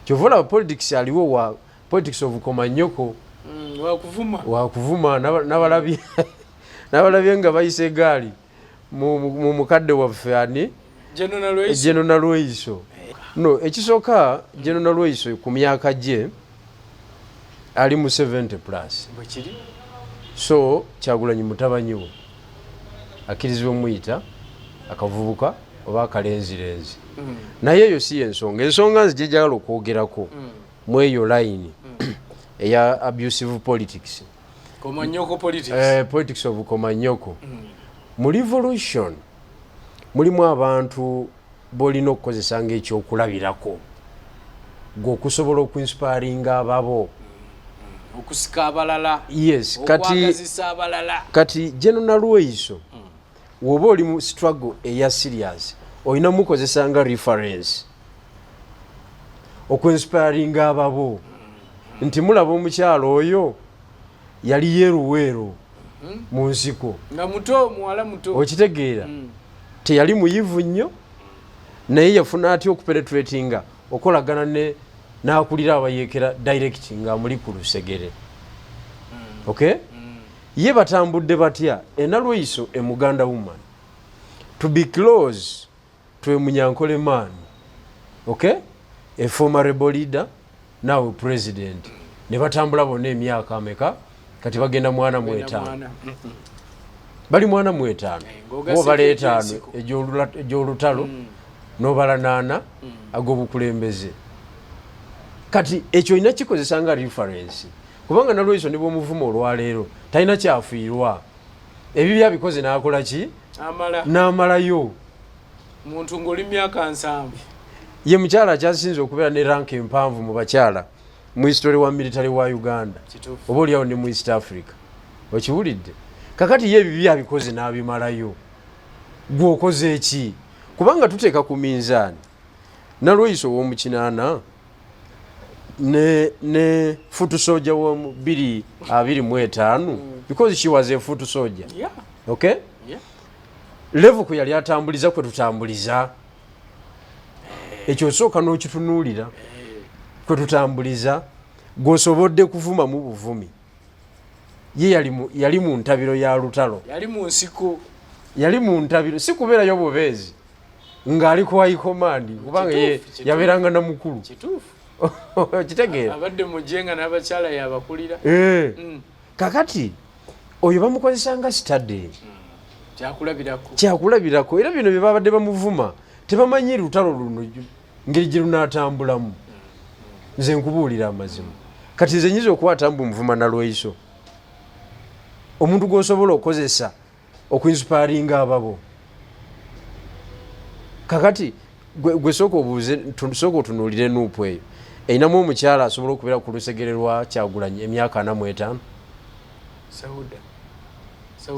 Kyovola politics aliwo wa politics of Komanyoko wa kuvuma nabalabye nga bayise gaali mu mukadde waffe ani General Lweiso. No, ekisooka General Lweiso ku myaka gye ali mu 70 plus. So Kyagulanyi mutabanyi we akirizibwa muyita akavubuka oba akalenzirenzi. Naye eyo si ensonga nzije njagala okwogerako mu eyo line eya abusive politics. Komanyoko politics. Politics of Komanyoko. Mu revolution mulimu abantu bolina okukozesa ng'ekyokulabirako gw'okusobola okuinspiringa ababo okusika abalala. Yes, abalala. Kati General Lweiso woba oli mu struggle eya serious olina mukozesa nga reference okuinspiringa ababo nti mulaba omukyalo oyo yali yeruweero mu nsiko nga muto muwala muto okitegeera teyali muyivu nnyo naye yafuna atya okupenetratinga okolagana ne n'akulira abayekera direct nga muli ku lusegere. Okay? Ye batambudde batya ena Lweiso a Muganda woman to be close to a Munyankole man. Okay? A former rebel leader, now a president. Ne batambula bonna emyaka ameka kati bagenda mwana mu 5. Bali mwana mu 5 bo bale 5 ej'olutalo n'obala 8 ag'obukulembeze. Kati ekyo ina kikozesa nga reference kubanga na Lweiso ne bw'omuvumo olwaleero talina kyafiirwa ebyo byabikoze n'akola ki n'amalayo. Muntu ng'oli myaka 7 ye mukyala akyasinze okubeera ne rank empanvu mu bakyala mu history wa military wa Uganda oba oliawo ne mu East Africa. Okiwulidde? Kakati ye ebyo byabikoze n'abimalayo. Gw'okoze eki? Kubanga tuteeka ku minzaani na Lweiso w'omukinana ne foot soldier wa 225 because she was a foot soldier. Yeah. Okay? Yeah. Level ku yali atambuliza kwe tutambuliza. Ekyo sooka n'okitunuulira kwe tutambuliza gw'osobodde kuvuma mu buvumi. Ye yali mu ntabiro ya lutalo. Yali mu nsiko. Yali mu ntabiro si kubeerayo bubeezi ng'ali ku high command kubanga ye yabeeranga na mukulu. Kituufu. Kitegeera abadde mujenga n'abakyala yabakulira. Kakati oyo bamukozesa nga study kyakulabirako era bino bye babadde bamuvuma tebamanyi lutalo luno ngeri gye lunaatambulamu. Nze nkubuulira amazima kati nze nyiza okuwaata mbu muvuma na Lweiso omuntu gw'osobola okukozesa okuinspiringa ababo. Kakati gwe sooka obuuze sooka otunuulire nuupu eyo eyinamu omukyala asobola okubeera ku lusegere lwa Kyagulanyi emyaka 45.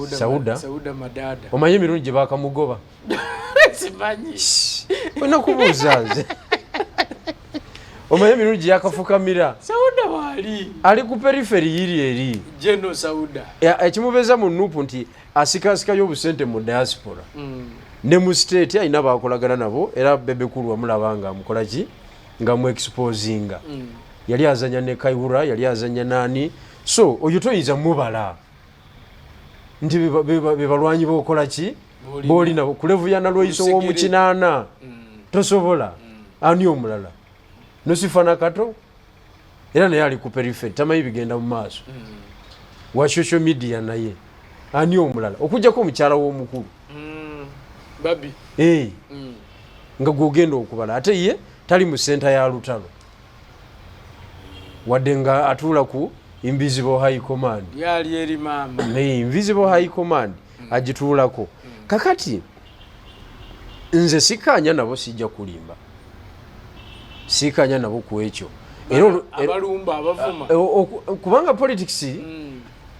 Sauda Madada. Omanyi emirundi gye baakamugoba? Simanyi. Olina kubuuza nze. Omanyi emirundi gye yakafukamira? Sauda waali. Ali ku periphery yiri eri. Jeno Sauda. Ekimubeeza mu nuupu nti asikaasikayo obusente mu diaspora. Ne mu state alina baakolagana nabo era Bebekulu wamulaba nga amukola ki nga mu exposinga. Yali azanya ne Kayihura, yali azanya nani. So oyo toyinza mubala nti bebalwanyi b'okola ki booli nabo ku levu ya na Lweiso w'omukinana tosobola ani omulala nosifana kato era naye ali ku periphery tamanyi bigenda mu maaso wa social media naye ani omulala okujjako omukyala w'omukulu babi nga gwogenda okubala ate ye tali mu senta ya lutalo wadde nga atuula ku Invisible High Command. Yali eri mama. Invisible High Command agituulako. Kakati nze sikanya nabo sijja kulimba. Sikanya nabo ku ekyo. Abalumba abavuma. Kubanga politics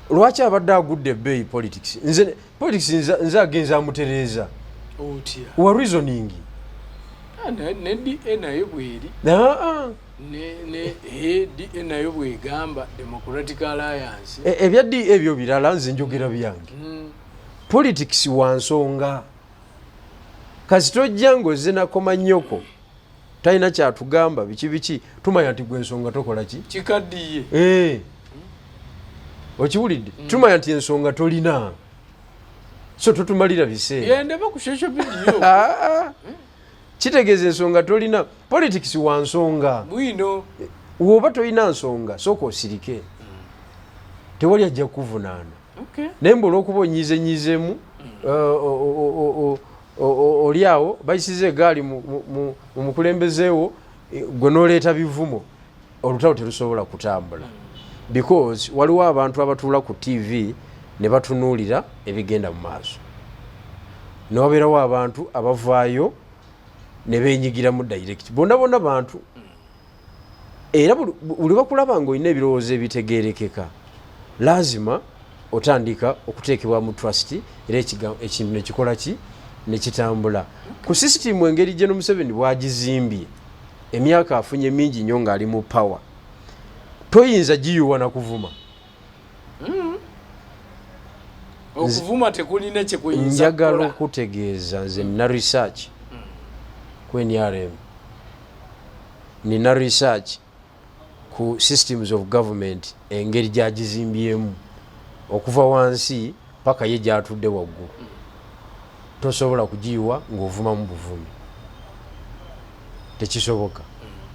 lwaki abadde agudde ebbeeyi politics. Nze politics nze agenza amutereeza. Otya. Wa reasoning. Nendi nayo bweri. Ne nayo bwegamba Democratic Alliance. Ebyaddi ebyo birala nze njogera byange. Politics wansonga. Kasi tojja ng'ozze na Komanyoko talina kyatugamba biki tumanya nti gwe ensonga tokola ki kikaddiye okiwulidde tumanya nti ensonga tolina so totumalira biseera yendeba ku social media kitegeeza ensonga tolina politics wa nsonga bwino woba tolina nsonga sooka osirike tewali ajja kuvunaana naye mbu olwokuba onyizenyizemu oli awo bayisiza egaali mu mukulembezeewo gwe nooleeta bivumo olutalo terusobola kutambula because waliwo abantu abatuula ku tv ne batunuulira ebigenda mu maaso newabeerawo abantu abavaayo ne beenyigira mu direct bonna bonna bantu era buli bakulaba ng'olina ebirowoozo ebitegeerekeka lazima otandika okuteekebwa mu trust era ekintu nekikola ki nekitambula ku sisitimu engeri Gen. Museveni bwagizimbye emyaka afunye mingi nnyo ng'ali mu power toyinza giyuwa na kuvuma okuvuma tekulina kyekuyinza njagala okutegeeza nze nina research ku NRM nina research ku systems of government engeri gyagizimbyemu okuva wansi paka ye gyatudde waggulu tosobola kugiyiwa ng'ovuma mu buvumi tekisoboka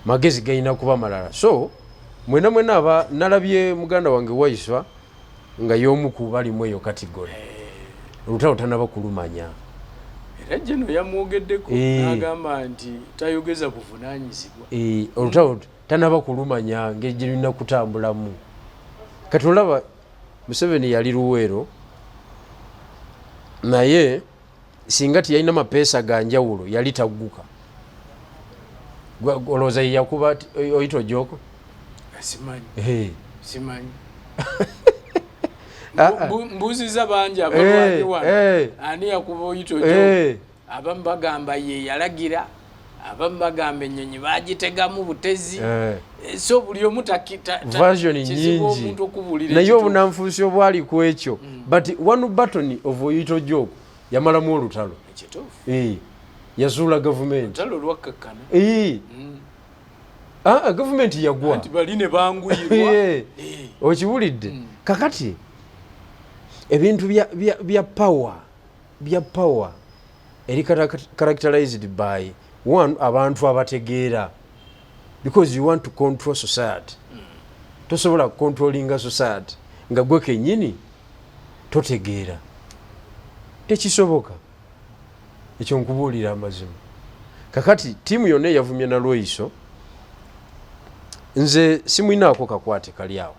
magezi galina kuba malala so mwena aba nalabye muganda wange Waiswa nga y'omu ku balimu eyo kategori olutalo tanaba kulumanya era Jeno yamwogeddeko n'agamba nti tayogeza buvunaanyizibwa olutalo tanaba kulumanya ngeri gyerina kutambulamu kati olaba Museveni yali Luweero naye singa tiyalina mapeesa ga njawulo yali tagguka olowooza yakuba oyita Joko simanyi mbuuziza bangi abalwanyi wano ani yakuba oyita Joko abamu bagamba ye yalagira abamu bagamba ennyonyi bagitegamu butezi so buli omu version nyingi naye obunanfuusi obwali ku ekyo but one button of oyita Joko yamalamu olutalo yazuula gavumenti gavumenti yagwa bali ne banguyirwa okiwulidde kakati ebintu bya power eri characterized by one abantu abategeera because you want to control society tosobola controllinga society nga gwe kennyini totegeera tekisoboka ekyo nkubuulira amazima kakati tiimu yonna eyavumye na Loiso nze simwinaako kakwate kali awo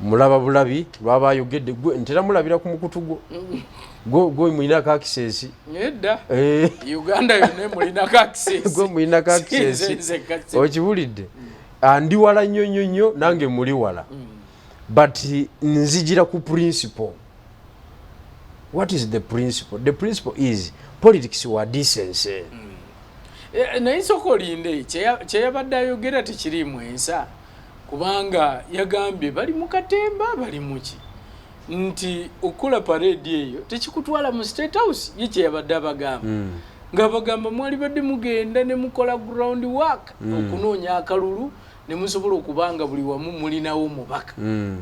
mulaba bulabi lwaba ayogedde gwe ntera mulabira ku mukutu gwe mulinako access nedda Uganda yonna mulinako access gwe mulinako access okibulidde ndi wala nnyo nange muli wala but nzijira ku principle. What is the principle? The principle is politics wa decency. Na isoko linde kyeyabadde ayogera tekirimu ensa kubanga yagambye bali mu katemba bali muki nti okula parade eyo tekikutwala mu State House ye kyeyabadde abagamba nga bagamba mwali badde mugenda ne mukola ground work okunoonya akalulu ne musobola okubanga buli wamu mulinawo mubaka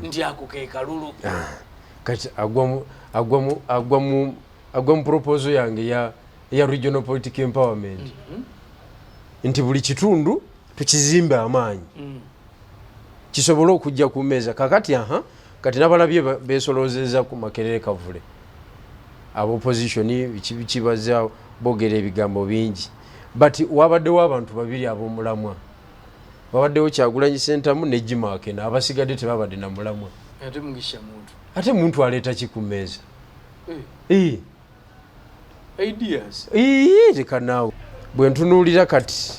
nti ako ke kalulu kati agwamu proposal yange ya regional political empowerment nti buli kitundu tukizimbe amaanyi kisobola okujja ku mmeeza kakati kati nabalabye besolozeza ku Makerere Kavule abo opposition bikibaza bogera ebigambo bingi but wabaddewo abantu babiri ab'omulamwa wabaddewo Kyagulanyi Ssentamu ne Jimake n'abasigadde tebabadde na mulamwa ate muntu aleeta ki ku mmeeza ideas tekanaawe bwe ntunuulira kati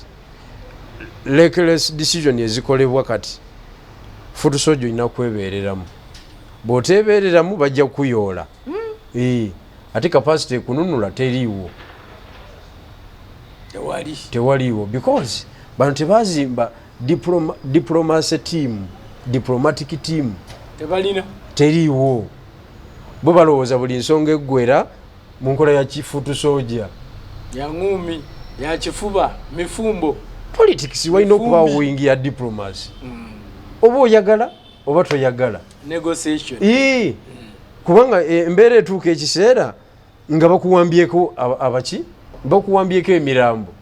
reckless decision ezikolebwa kati futusojo ina kwebereramu bw'oteebereramu bajja kuyoola ate capacity kununula tewaliiwo because bantu tebazimba diplomatic team teriiwo bo balowooza buli nsonga eggwera mu nkola ya kifutu soja ya ngumi ya kifuba mifumbo politics walina okubaawo wingi ya diplomacy oba oyagala oba toyagala negotiation kubanga embeera etuuka ekiseera nga bakuwambyeko abaki bakuwambyeko emirambo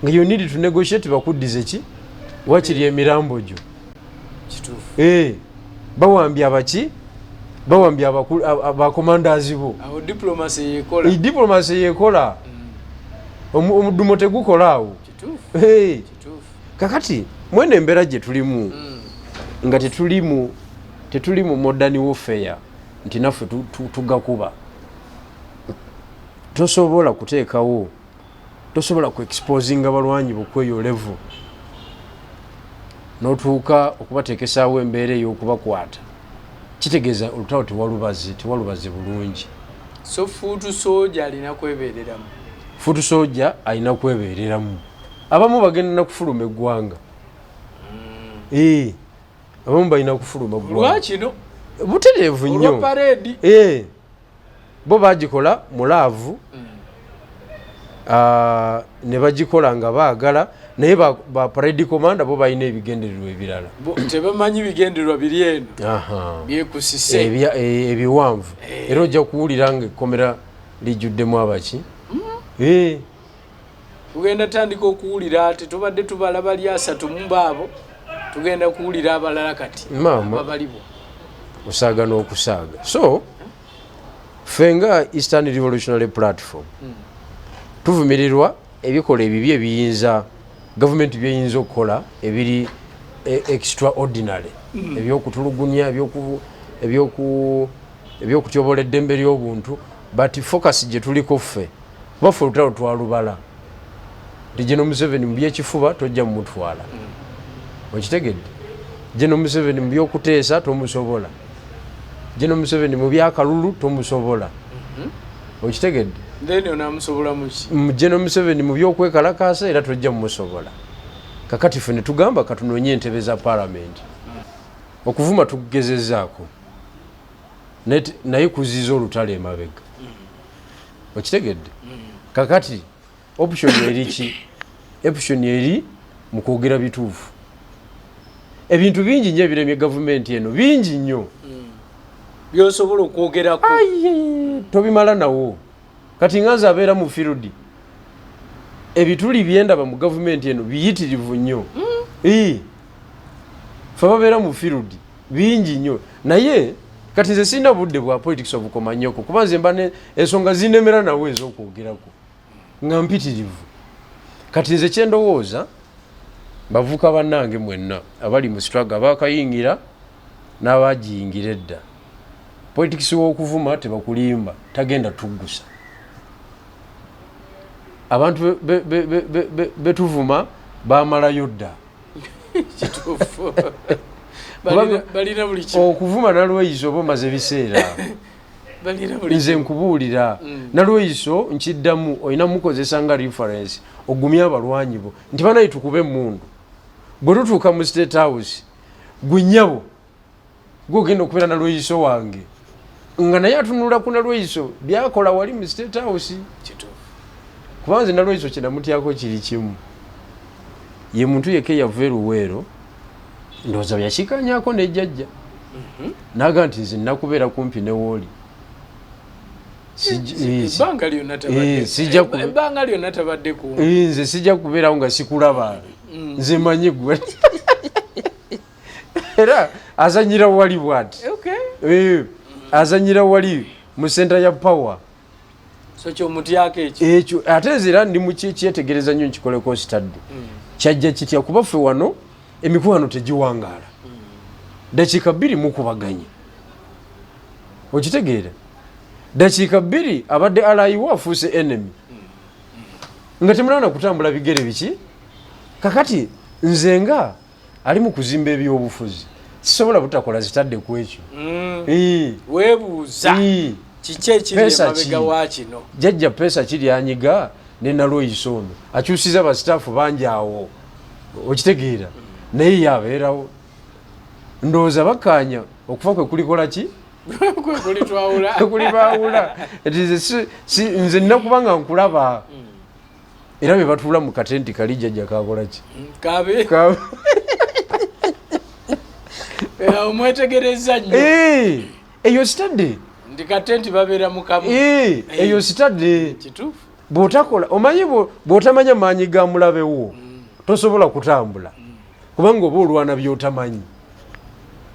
nga you need to negotiate bakuddize ki wakiri emirambo gyo bawambye abaki bawambye abakomandazi bo diplomasi yekola omudumo tegukola awo kakati mwene embeera gye tulimu nga tetuli mu modern warfare nti naffe tugakuba tosobola kuteekawo tosobola ku exposinga balwanyi bukweyo level notuuka okubateekesaawo embeera ey'okubakwata kitegeeza olutalo tewalubaze bulungi so fuutu soja alina kwebeereramu fuutu soja alina kwebeereramu abamu bagenda nakufuluma eggwanga abamu balina kufuluma lwakino butereevu nnyo bo bagikola mulaavu ne bagikola nga baagala naye ba parade commander bo balina ebigendererwa ebirala tebamanyi bigendererwa biri eno byekusise ebiwanvu era ojja kuwulira nga ekkomera lijjuddemu abaki tugenda tandika okuwulira tetubadde tubala bali 3 mu baabo tugenda kuwulira abalala kati babalibo osaaga n'okusaaga so fenga Eastern Revolutionary Platform tuvumirirwa ebikola ebibi ebiyinza gavumenti byeyinza okukola ebiri extraordinary ebyokutulugunya ebyokutyobola eddembe ly'obuntu but focus gye tuliko ffe baffe olutalo twalubala nti General Museveni mu byekifuba tojja mumutwala okitegedde General Museveni mu byokuteesa tomusobola General Museveni mu byakalulu tomusobola okitegedde General Museveni mu byokwekalakaasa era tojja mumusobola kakati ffe ne tugamba katunoonye entebe za palamenti okuvuma tugezezaako naye kuziiza olutalo emabega okitegedde kakati option eri ki option eri mu kwogera bituufu ebintu bingi nnyo ebiremye gavumenti eno bingi nnyo byosobola okwogerako tobimala nawo kati ngaze abeera mu field ebituli byendaba mu gavumenti eno biyitirivu nnyo fe babeera mu field bingi nnyo naye kati nze sirina budde bwa politics of komanyoko kuba nze mba ensonga zinemera nawe ez'okwogerako nga mpitirivu kati nze kyendowooza bavuka bannange mwenna abali mu struggle abakayingira n'abagiyingira edda politics w'okuvuma tebakulimba tagenda tuggusa abantu betuvuma bamalayo dda okuvuma nalweyiso oba omaze ebiseera nze nkubuulira nalweyiso nkiddamu olina mukozesa nga reference ogumya abalwanyi bo nti banaye tukube emundu bwe tutuuka mu State House gwe nnyabo gwogenda okubeera nalweyiso wange nga naye atunula ku nalweyiso byakola wali mu State House kuba nze nalweyiso kyenamutyako kiri kimu ye muntu yeke yava eruweero ndowooza byakikanyako nejjajja naga nti nze nakubeera kumpi ne wooli nze sijja kubeerawo nga sikulaba nze manyi gwe era azanyira wali bwati azanyira wali mu senta ya power ekyo ate nze era ndi mukyetegereza nnyo nkikoleko stadde kyajja kitya kuba ffe wano emikwano tegiwangaala dakiika 2 mukubaganye okitegeera dakiika 2 abadde alayiwo afuuse enemy nga temulana kutambula bigere biki kakati nze nga ali mu kuzimba ebyobufuzi sisobola butakola zitadde ku ekyo weebuuza kiki ekiri emabega wa kino jjajja pesa kiri anyiga ne nalweyiso ono akyusiza basitaafu bangi awo okitegeera naye yabeerawo ndowooza bakkaanya okufa kwe kulikola ki kulibawula nze nina kuba nga nkulaba era bwe batuula mu katenti kali jjajja kakola ki kabe omwetegereza nnyo eyo sitadde ndi katenti babeera mu kamu eyo sitadde kituufu bw'otakola omanyi bw'otamanya maanyi ga mulabewo tosobola kutambula kubanga oba olwana by'otamanyi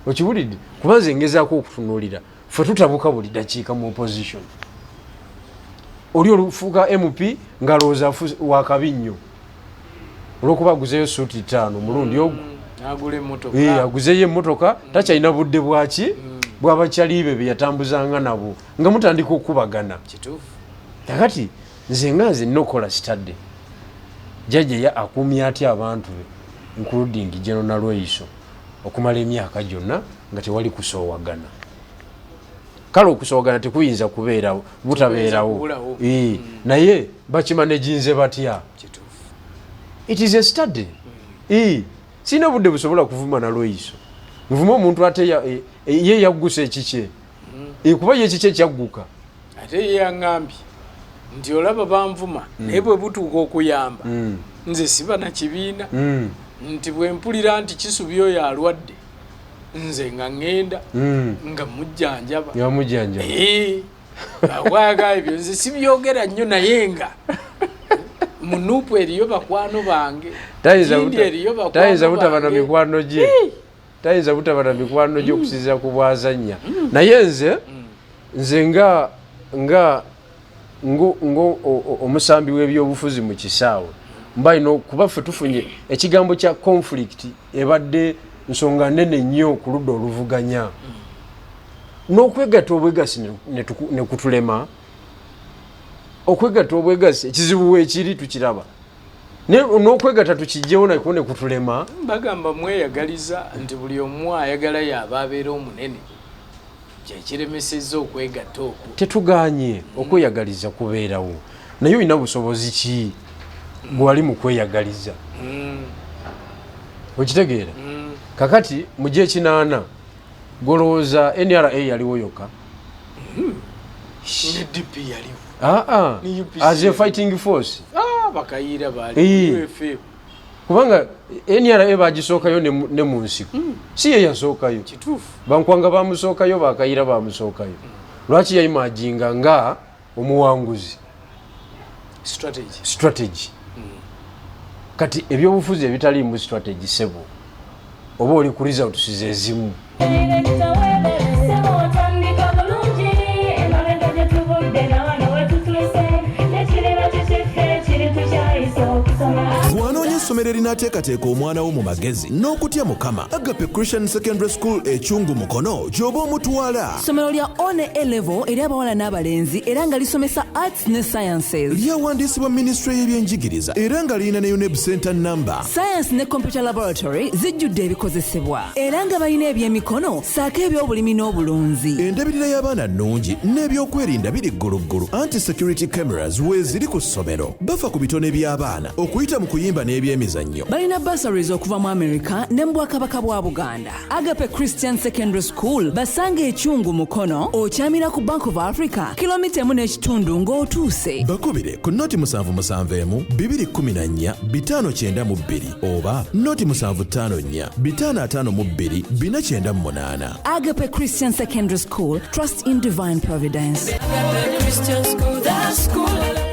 okiwulidde kuba nze ngezaako okutunuulira ffe tutabuka buli dakiika mu opposition oli olufuuka mp ng'alowooza wakabi nnyo olw'okuba aguzeyo suuti 5 mulundi ogwo aguzeyo emmotoka takyalina budde bwaki bw'abakyaliibe be yatambuzanga nabo nga mutandika okubagana kakati nze nga nze nina okukola sitadde jjajja akuumye atya abantu be including General Lweiso okumala emyaka gyonna nga tewali kusoowagana kale okusoowagana tekuyinza kubeerawo butabeerawo naye bakimaneginze batya it is a study sina budde busobola kuvuma na Lweiso nvuma omuntu ate ye yaggusa ekikye kuba ye ekikye kyagguka ate ye yaŋŋambye nti olaba banvuma naye bwe butuuka okuyamba nze siba na kibiina nti bwe mpulira nti Kisubi oyo alwadde nze nga ŋŋenda nga mujjanjaba akwaga ebyo nze sibyogera nnyo naye nga munuupu eriyo bakwano bange tayinza butaba na mikwano gye tayinza butaba na mikwano gye okusinziira ku bwazannya naye nze nga omusambi w'ebyobufuzi mu kisaawe mbalina okuba ffe tufunye ekigambo kya conflict ebadde nsonga nnene nnyo ku ludda oluvuganya n'okwegatta obwegasi ne kutulema okwegatta obwegasi ekizibu weekiri tukiraba n'okwegatta tukijjewo nako ne kutulema bagamba mweyagaliza nti buli omu ayagala yaba abeera omunene kyekiremesezza okwegatta okwo tetuganye okweyagaliza kubeerawo naye olina busobozi ki gwali mu kweyagaliza okitegeera kakati mu gye ekinaana golowooza NRA yaliwo yokka ne DP yaliwo as a fighting force bakayiira baali UFF kubanga NRA bagisookayo ne mu nsiko si ye yasookayo bankwanga bamusookayo bakayiira bamusookayo lwaki yayimajinga nga omuwanguzi strategy kati ebyobufuzi ebitali mu strategy sebo oba oli ku results zezimu Essomero erinaateekateeka omwana wo mu magezi n'okutya Mukama. Agape Christian Secondary School ekyungu Mukono gy'oba omutwala. Ssomero lya one A-level eri abawala n'abalenzi era nga lisomesa arts ne sciences. Lyawandiisibwa Ministry y'ebyenjigiriza era nga lirina ne UNEB Center number. Science ne computer laboratory zijjudde ebikozesebwa era nga balina ebyemikono saako eby'obulimi n'obulunzi. Endabirira y'abaana nnungi n'ebyokwerinda biri gguluggulu. Anti-security cameras weeziri ku ssomero. Bafa ku bitone by'abaana okuyita mu kuyimba n'ebyemizannyo. Balina bursaries okuva mu America ne mu Bwakabaka bwa Buganda. Agape Christian Secondary School basanga ekyungu Mukono okyamira ku Bank of Africa kilomita 1.5 ng'otuuse. Bakubire ku noti 771 214 592 oba noti 754 552 498. Agape Christian Secondary School, trust in divine providence. Agape Christian School, that school.